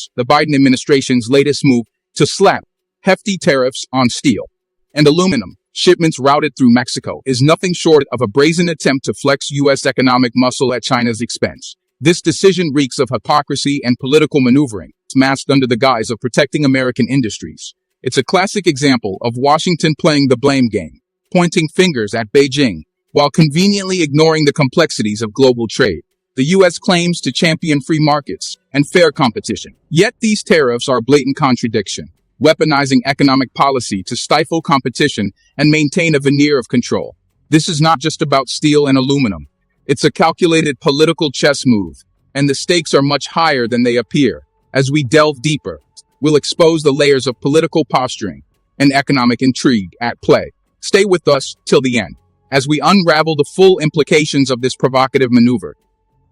tariffs, the Biden administration's latest move to slap hefty tariffs on steel and aluminum shipments routed through Mexico, is nothing short of a brazen attempt to flex U.S. economic muscle at China's expense. This decision reeks of hypocrisy and political maneuvering, masked under the guise of protecting American industries. It's a classic example of Washington playing the blame game, pointing fingers at Beijing, while conveniently ignoring the complexities of global trade. The U.S. claims to champion free markets and fair competition. Yet these tariffs are a blatant contradiction, weaponizing economic policy to stifle competition and maintain a veneer of control. This is not just about steel and aluminum. It's a calculated political chess move, and the stakes are much higher than they appear. As we delve deeper, we'll expose the layers of political posturing and economic intrigue at play. Stay with us till the end, as we unravel the full implications of this provocative maneuver.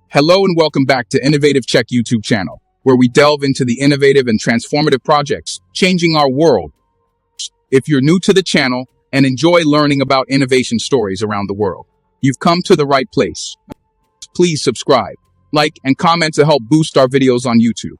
Hello and welcome back to Innovative Check YouTube channel, where we delve into the innovative and transformative projects changing our world. If you're new to the channel and enjoy learning about innovation stories around the world, you've come to the right place. Please subscribe, like, and comment to help boost our videos on YouTube.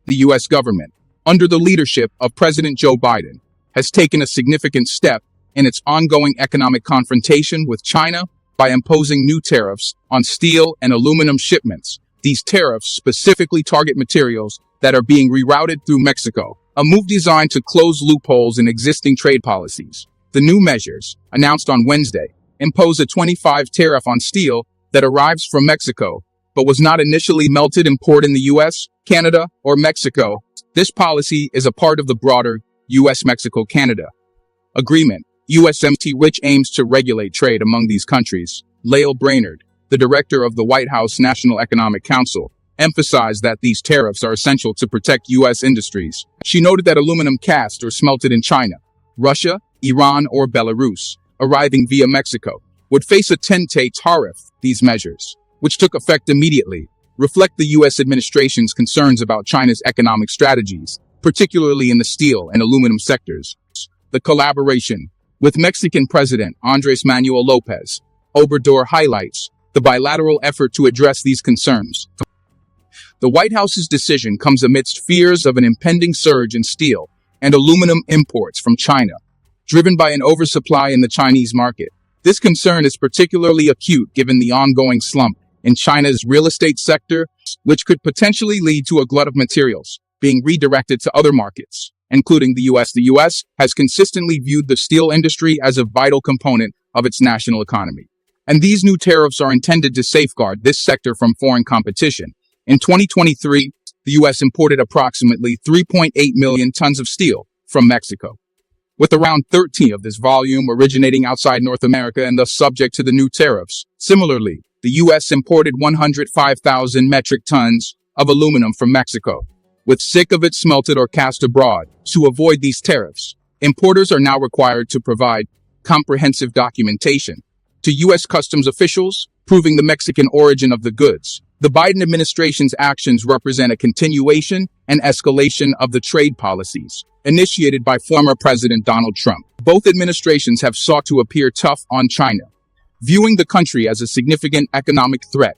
The U.S. government, under the leadership of President Joe Biden, has taken a significant step in its ongoing economic confrontation with China by imposing new tariffs on steel and aluminum shipments. These tariffs specifically target materials that are being rerouted through Mexico, a move designed to close loopholes in existing trade policies. The new measures, announced on Wednesday, impose a 25% tariff on steel that arrives from Mexico, but was not initially melted in port in the U.S., Canada, or Mexico. This policy is a part of the broader U.S.-Mexico-Canada agreement, USMT, which aims to regulate trade among these countries. Lael Brainerd, the director of the White House National Economic Council, emphasized that these tariffs are essential to protect U.S. industries. She noted that aluminum cast or smelted in China, Russia, Iran, or Belarus, arriving via Mexico, would face a 10% tariff. These measures, which took effect immediately, reflect the U.S. administration's concerns about China's economic strategies, particularly in the steel and aluminum sectors. The collaboration with Mexican President Andrés Manuel López Obrador highlights the bilateral effort to address these concerns. The White House's decision comes amidst fears of an impending surge in steel and aluminum imports from China, driven by an oversupply in the Chinese market. This concern is particularly acute given the ongoing slump in China's real estate sector, which could potentially lead to a glut of materials being redirected to other markets, including the U.S. The U.S. has consistently viewed the steel industry as a vital component of its national economy, and these new tariffs are intended to safeguard this sector from foreign competition. In 2023, the U.S. imported approximately 3.8 million tons of steel from Mexico, with around 13 of this volume originating outside North America and thus subject to the new tariffs. Similarly, the U.S. imported 105,000 metric tons of aluminum from Mexico, with 6 of it smelted or cast abroad. To avoid these tariffs, importers are now required to provide comprehensive documentation to U.S. customs officials, proving the Mexican origin of the goods. The Biden administration's actions represent a continuation and escalation of the trade policies initiated by former President Donald Trump. Both administrations have sought to appear tough on China, viewing the country as a significant economic threat.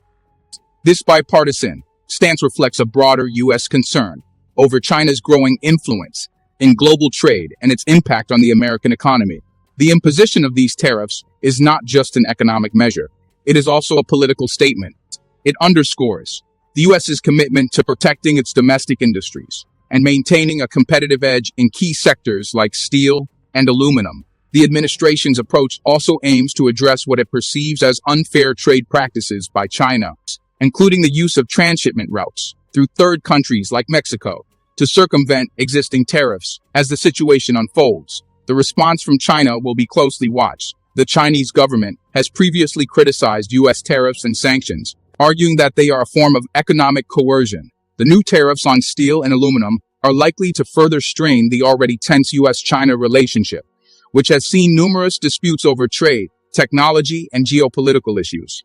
This bipartisan stance reflects a broader U.S. concern over China's growing influence in global trade and its impact on the American economy. The imposition of these tariffs is not just an economic measure. It is also a political statement. It underscores the U.S.'s commitment to protecting its domestic industries and maintaining a competitive edge in key sectors like steel and aluminum. The administration's approach also aims to address what it perceives as unfair trade practices by China, including the use of transshipment routes through third countries like Mexico to circumvent existing tariffs. As the situation unfolds, the response from China will be closely watched. The Chinese government has previously criticized U.S. tariffs and sanctions, arguing that they are a form of economic coercion. The new tariffs on steel and aluminum are likely to further strain the already tense U.S.-China relationship, which has seen numerous disputes over trade, technology, and geopolitical issues.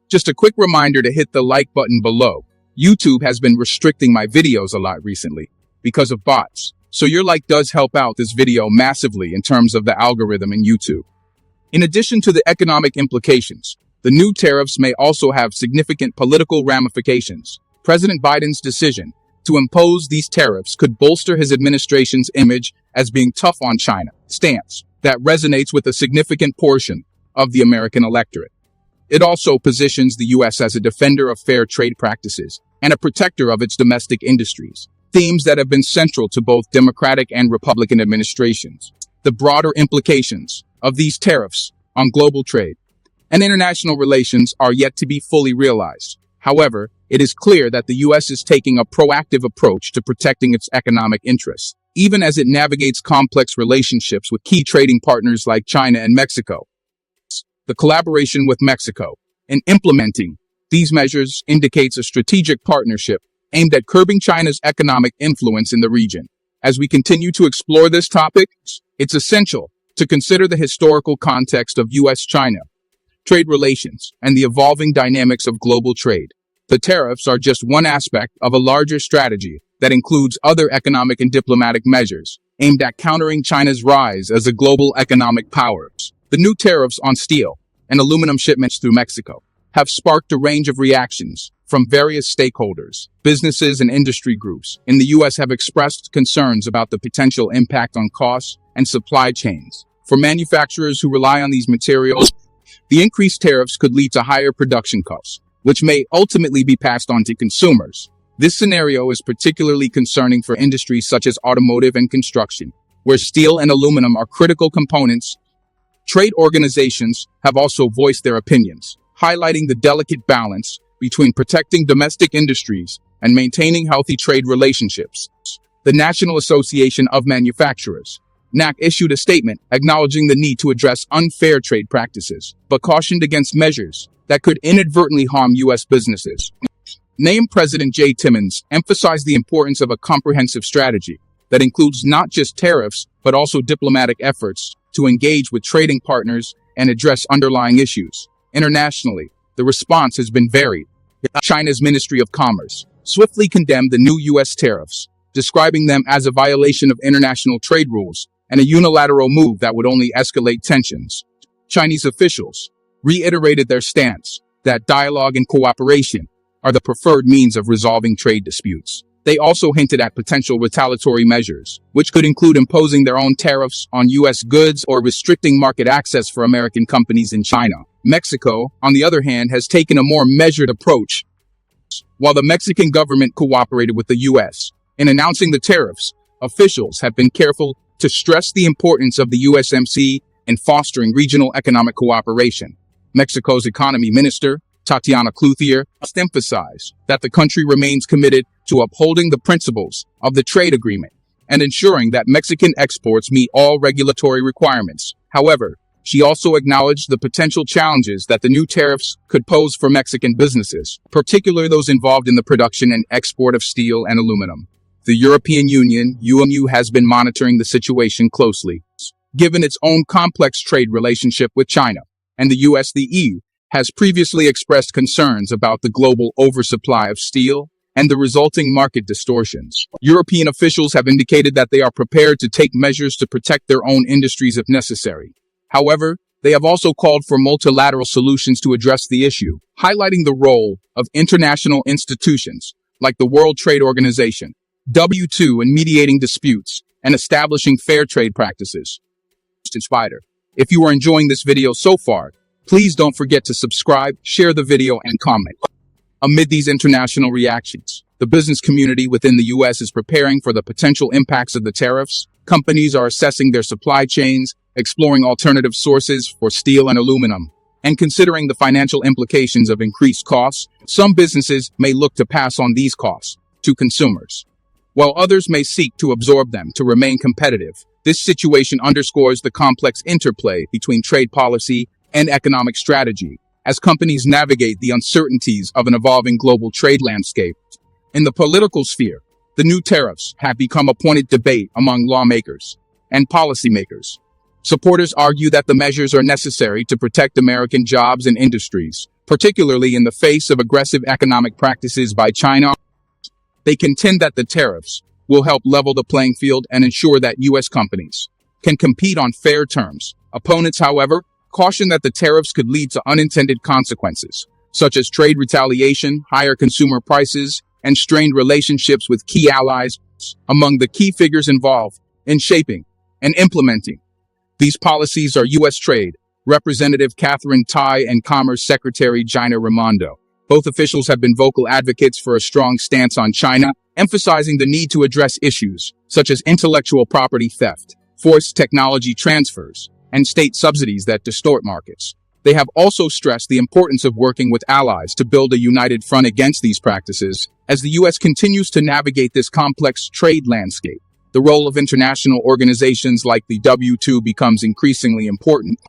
Just a quick reminder to hit the like button below. YouTube has been restricting my videos a lot recently because of bots, so your like does help out this video massively in terms of the algorithm in YouTube. In addition to the economic implications, the new tariffs may also have significant political ramifications. President Biden's decision to impose these tariffs could bolster his administration's image as being tough on China, stance that resonates with a significant portion of the American electorate. It also positions the U.S. as a defender of fair trade practices and a protector of its domestic industries, themes that have been central to both Democratic and Republican administrations. The broader implications of these tariffs on global trade and international relations are yet to be fully realized. However, it is clear that the U.S. is taking a proactive approach to protecting its economic interests, even as it navigates complex relationships with key trading partners like China and Mexico. The collaboration with Mexico in implementing these measures indicates a strategic partnership aimed at curbing China's economic influence in the region. As we continue to explore this topic, it's essential to consider the historical context of U.S.-China trade relations and the evolving dynamics of global trade. The tariffs are just one aspect of a larger strategy that includes other economic and diplomatic measures aimed at countering China's rise as a global economic power. The new tariffs on steel and aluminum shipments through Mexico have sparked a range of reactions from various stakeholders. Businesses and industry groups in the U.S. have expressed concerns about the potential impact on costs and supply chains. For manufacturers who rely on these materials, the increased tariffs could lead to higher production costs, which may ultimately be passed on to consumers. This scenario is particularly concerning for industries such as automotive and construction, where steel and aluminum are critical components. Trade organizations have also voiced their opinions, highlighting the delicate balance between protecting domestic industries and maintaining healthy trade relationships. The National Association of Manufacturers, NAC, issued a statement acknowledging the need to address unfair trade practices, but cautioned against measures that could inadvertently harm U.S. businesses. Named President J. Timmons emphasized the importance of a comprehensive strategy that includes not just tariffs, but also diplomatic efforts to engage with trading partners and address underlying issues. Internationally, the response has been varied. China's Ministry of Commerce swiftly condemned the new U.S. tariffs, describing them as a violation of international trade rules and a unilateral move that would only escalate tensions. Chinese officials reiterated their stance that dialogue and cooperation are the preferred means of resolving trade disputes. They also hinted at potential retaliatory measures, which could include imposing their own tariffs on U.S. goods or restricting market access for American companies in China. Mexico, on the other hand, has taken a more measured approach. While the Mexican government cooperated with the U.S. in announcing the tariffs, officials have been careful to stress the importance of the USMCA in fostering regional economic cooperation. Mexico's economy minister, Tatiana Clouthier, emphasized that the country remains committed to upholding the principles of the trade agreement and ensuring that Mexican exports meet all regulatory requirements. However, she also acknowledged the potential challenges that the new tariffs could pose for Mexican businesses, particularly those involved in the production and export of steel and aluminum. The European Union, EMU, has been monitoring the situation closely, given its own complex trade relationship with China, and the U.S. The EU has previously expressed concerns about the global oversupply of steel and the resulting market distortions. European officials have indicated that they are prepared to take measures to protect their own industries if necessary. However, they have also called for multilateral solutions to address the issue, highlighting the role of international institutions like the World Trade Organization, W2, in mediating disputes and establishing fair trade practices. Spider. If you are enjoying this video so far, please don't forget to subscribe, share the video, and comment. Amid these international reactions, the business community within the U.S. is preparing for the potential impacts of the tariffs. Companies are assessing their supply chains, exploring alternative sources for steel and aluminum, and considering the financial implications of increased costs. Some businesses may look to pass on these costs to consumers, while others may seek to absorb them to remain competitive. This situation underscores the complex interplay between trade policy and economic strategy as companies navigate the uncertainties of an evolving global trade landscape. In the political sphere, the new tariffs have become a pointed debate among lawmakers and policymakers. Supporters argue that the measures are necessary to protect American jobs and industries, particularly in the face of aggressive economic practices by China. They contend that the tariffs will help level the playing field and ensure that U.S. companies can compete on fair terms. Opponents, however, caution that the tariffs could lead to unintended consequences, such as trade retaliation, higher consumer prices, and strained relationships with key allies. Among the key figures involved in shaping and implementing these policies are U.S. Trade Representative Catherine Tai and Commerce Secretary Gina Raimondo. Both officials have been vocal advocates for a strong stance on China, emphasizing the need to address issues such as intellectual property theft, forced technology transfers, and state subsidies that distort markets. They have also stressed the importance of working with allies to build a united front against these practices as the U.S. continues to navigate this complex trade landscape. The role of international organizations like the WTO becomes increasingly important.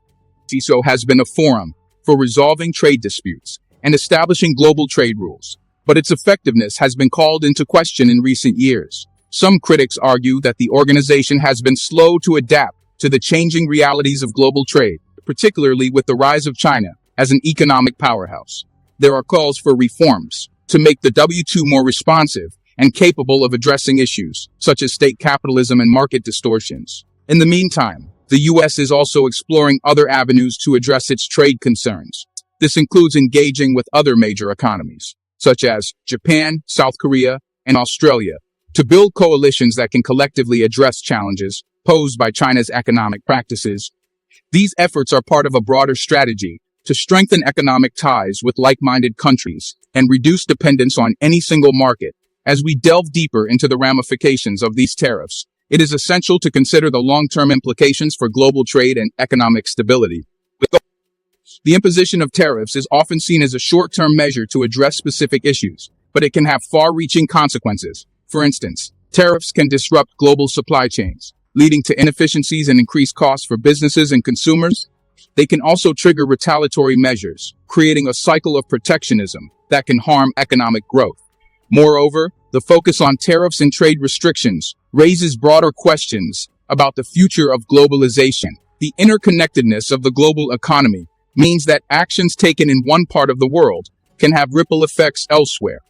CISO has been a forum for resolving trade disputes and establishing global trade rules, but its effectiveness has been called into question in recent years. Some critics argue that the organization has been slow to adapt to the changing realities of global trade, particularly with the rise of China as an economic powerhouse. There are calls for reforms to make the WTO more responsive and capable of addressing issues such as state capitalism and market distortions. In the meantime, the U.S. is also exploring other avenues to address its trade concerns. This includes engaging with other major economies, such as Japan, South Korea, and Australia, to build coalitions that can collectively address challenges posed by China's economic practices. These efforts are part of a broader strategy to strengthen economic ties with like-minded countries and reduce dependence on any single market. As we delve deeper into the ramifications of these tariffs, it is essential to consider the long-term implications for global trade and economic stability. The imposition of tariffs is often seen as a short-term measure to address specific issues, but it can have far-reaching consequences. For instance, tariffs can disrupt global supply chains, leading to inefficiencies and increased costs for businesses and consumers. They can also trigger retaliatory measures, creating a cycle of protectionism that can harm economic growth. Moreover, the focus on tariffs and trade restrictions raises broader questions about the future of globalization. The interconnectedness of the global economy means that actions taken in one part of the world can have ripple effects elsewhere.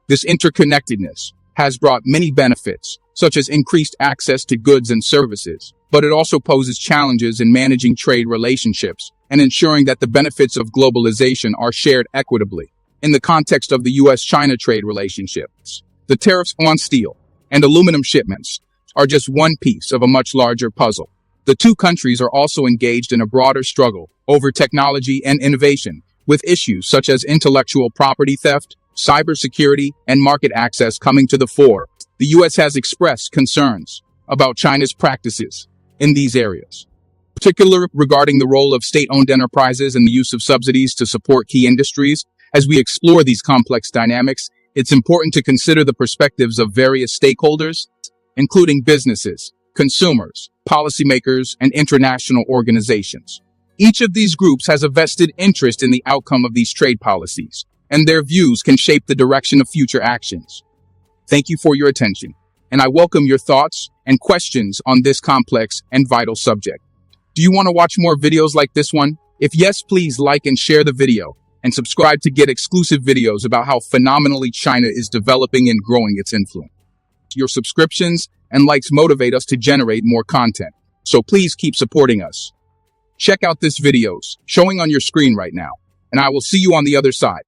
This interconnectedness has brought many benefits, such as increased access to goods and services, but it also poses challenges in managing trade relationships and ensuring that the benefits of globalization are shared equitably. In the context of the U.S.-China trade relationships, the tariffs on steel and aluminum shipments are just one piece of a much larger puzzle. The two countries are also engaged in a broader struggle over technology and innovation, with issues such as intellectual property theft, cybersecurity, and market access coming to the fore. The U.S. has expressed concerns about China's practices in these areas, particularly regarding the role of state-owned enterprises and the use of subsidies to support key industries. As we explore these complex dynamics, it's important to consider the perspectives of various stakeholders, including businesses, consumers, policymakers, and international organizations. Each of these groups has a vested interest in the outcome of these trade policies, and their views can shape the direction of future actions. Thank you for your attention, and I welcome your thoughts and questions on this complex and vital subject. Do you want to watch more videos like this one? If yes, please like and share the video, and subscribe to get exclusive videos about how phenomenally China is developing and growing its influence. Your subscriptions and likes motivate us to generate more content, so please keep supporting us. Check out this videos showing on your screen right now, and I will see you on the other side.